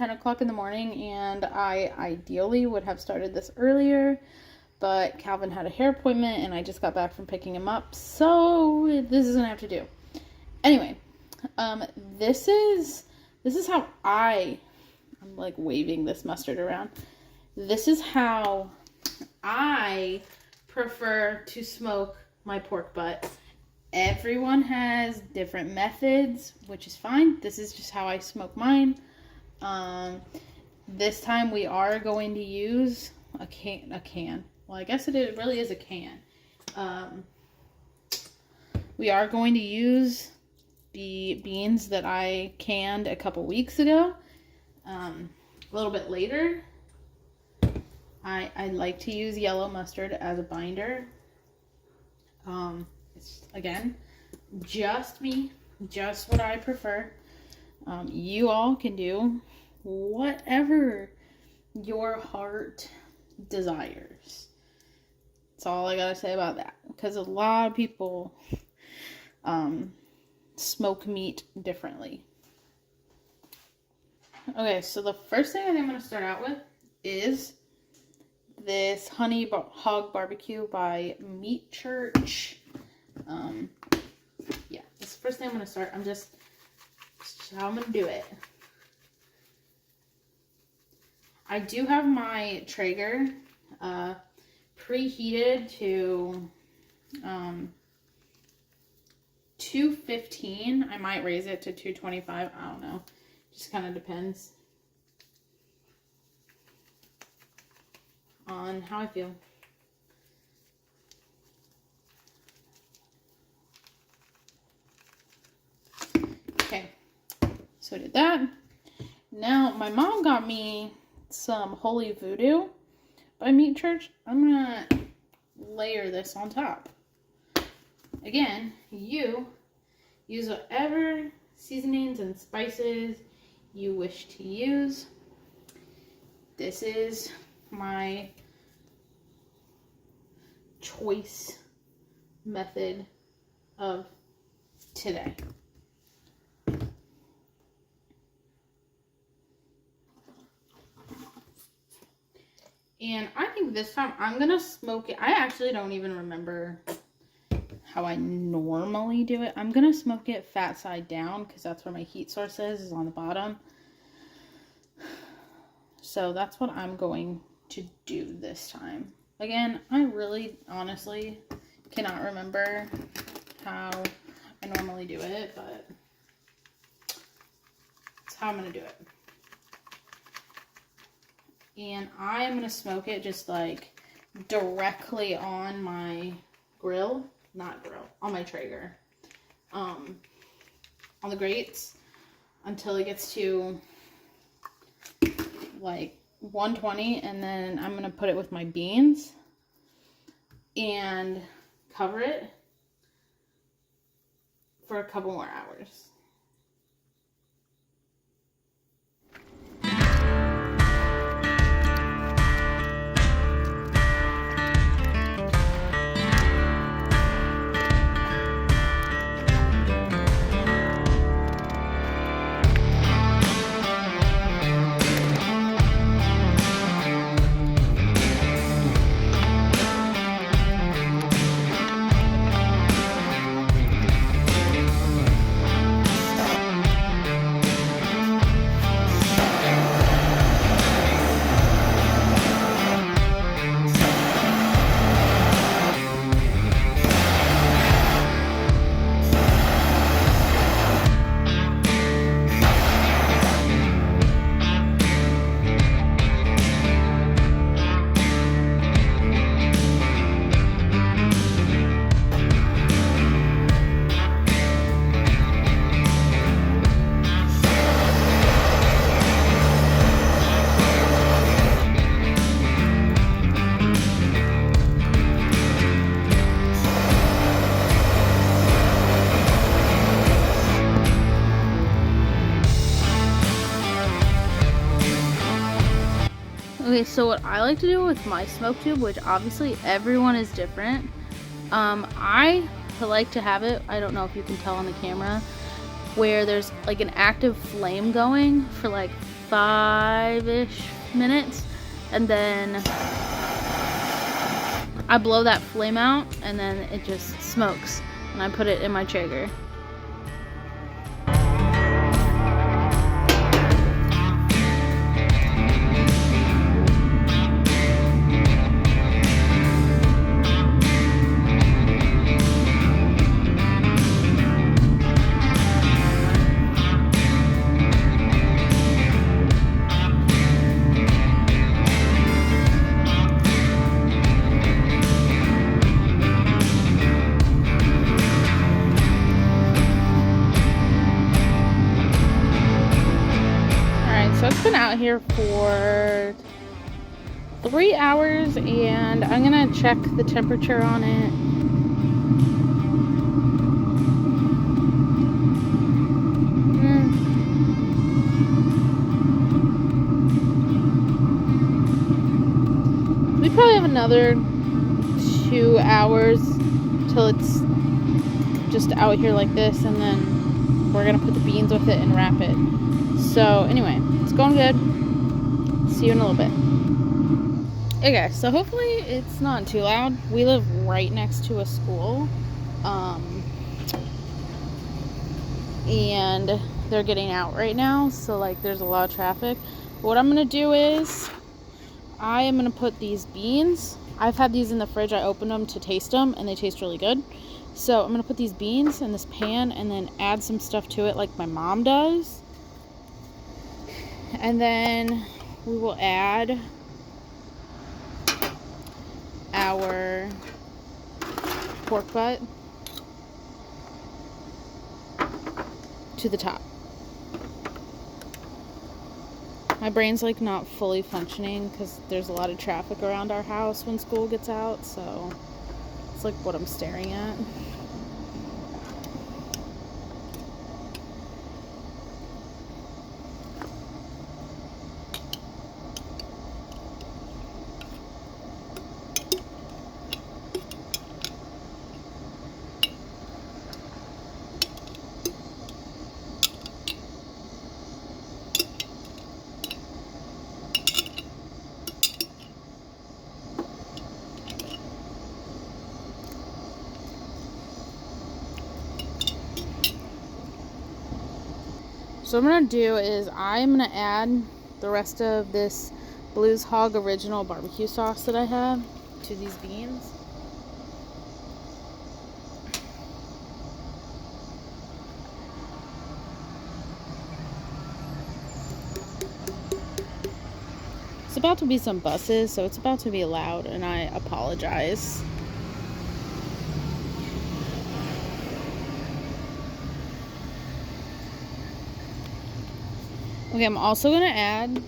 10 o'clock in the morning, and I ideally would have started this earlier, but Calvin had a hair appointment and I just got back from picking him up, so this is gonna have to do. Anyway, this is how I'm like waving this mustard around. This is how I prefer to smoke my pork butt. Everyone has different methods, which is fine. This is just how I smoke mine. This time we are going to use a can. Well, I guess it really is a can. We are going to use the beans that I canned a couple weeks ago. A little bit later, I like to use yellow mustard as a binder. It's, again, just me, just what I prefer. You all can do whatever your heart desires. That's all I gotta say about that. Because a lot of people smoke meat differently. Okay, so the first thing I think I'm going to start out with is this honey hog barbecue by Meat Church. Yeah, this is the first thing I'm going to start. This is how I'm going to do it. I do have my Traeger preheated to 215. I might raise it to 225. I don't know. Just kind of depends on how I feel. Okay, so I did that. Now, my mom got me some Holy Voodoo by Meat Church. I'm gonna layer this on top. Again, you use whatever seasonings and spices you wish to use. This is my choice method of today. And I think this time I'm gonna smoke it. I actually don't even remember how I normally do it. I'm gonna smoke it fat side down because that's where my heat source is on the bottom. So that's what I'm going to do this time. Again, I really honestly cannot remember how I normally do it, but that's how I'm gonna do it. And I'm gonna smoke it just like directly on my grill. On my Traeger. On the grates until it gets to like 120, and then I'm gonna put it with my beans and cover it for a couple more hours. Okay, so what I like to do with my smoke tube, which obviously everyone is different, I like to have it, I don't know if you can tell on the camera, where there's like an active flame going for like 5-ish minutes, and then I blow that flame out, and then it just smokes, and I put it in my Traeger. So it's been out here for 3 hours, and I'm gonna check the temperature on it. We probably have another 2 hours till it's just out here like this, and then we're gonna put the beans with it and wrap it. So anyway, it's going good. See you in a little bit. Okay, so hopefully it's not too loud. We live right next to a school, and they're getting out right now, so like there's a lot of traffic. But what I'm gonna do is I am gonna put these beans. I've had these in the fridge. I opened them to taste them, and they taste really good. So I'm gonna put these beans in this pan and then add some stuff to it like my mom does. And then we will add our pork butt to the top. My brain's like not fully functioning because there's a lot of traffic around our house when school gets out, so it's like what I'm staring at. So what I'm going to do is I'm going to add the rest of this Blues Hog Original barbecue sauce that I have to these beans. It's about to be some buses, so it's about to be loud, and I apologize. Okay, I'm also going to add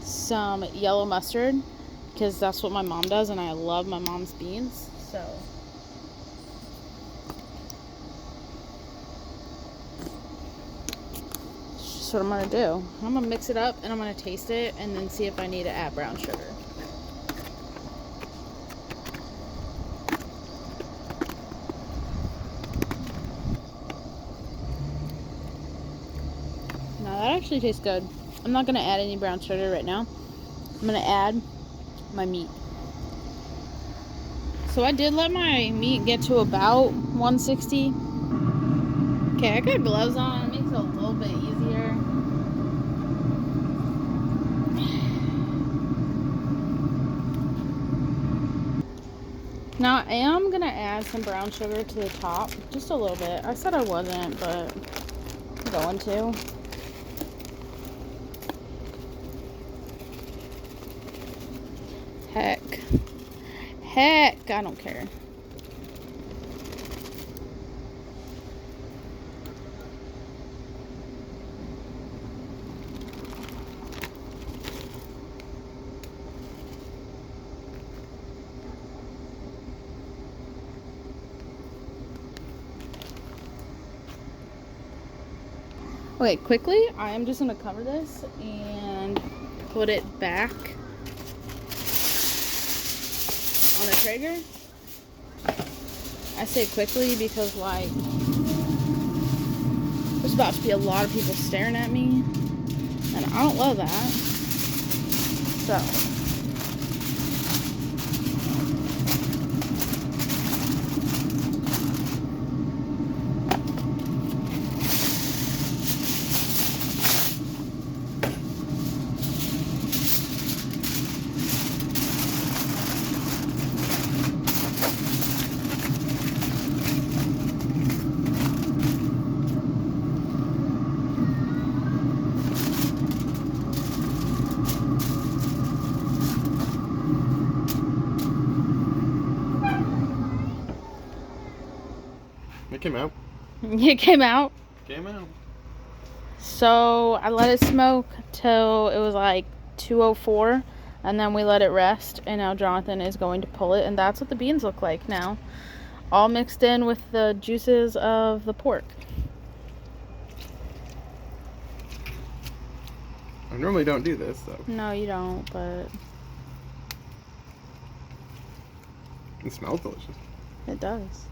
some yellow mustard because that's what my mom does, and I love my mom's beans. So that's just what I'm going to do. I'm going to mix it up, and I'm going to taste it and then see if I need to add brown sugar. That actually tastes good. I'm not going to add any brown sugar right now. I'm going to add my meat. So I did let my meat get to about 160. Okay, I got gloves on. It makes it a little bit easier. Now I am going to add some brown sugar to the top. Just a little bit. I said I wasn't, but I'm going to. Heck, I don't care. Okay, quickly, I am just going to cover this and put it back on a Traeger. I say quickly because like there's about to be a lot of people staring at me, And I don't love that. So. It came out. It came out. Came out. So I let it smoke till it was like 2:04, and then we let it rest, and now Jonathan is going to pull it, and that's what the beans look like now. All mixed in with the juices of the pork. I normally don't do this, though. No, you don't, but It smells delicious. it does.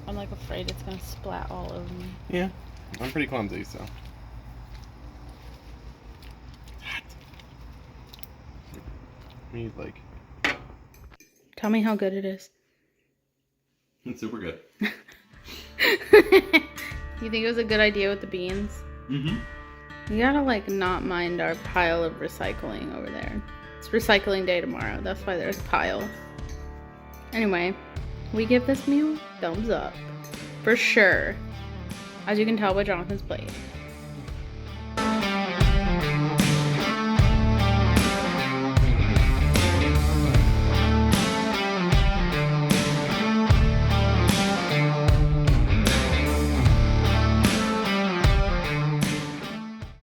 I'm like afraid it's gonna splat all over me. Yeah. I'm pretty clumsy, so. Hot. Need like. Tell me how good it is. It's super good. You think it was a good idea with the beans? Mm-hmm. You gotta like not mind our pile of recycling over there. It's recycling day tomorrow. That's why there's a pile. Anyway, we give this meal thumbs up. For sure. As you can tell by Jonathan's plate.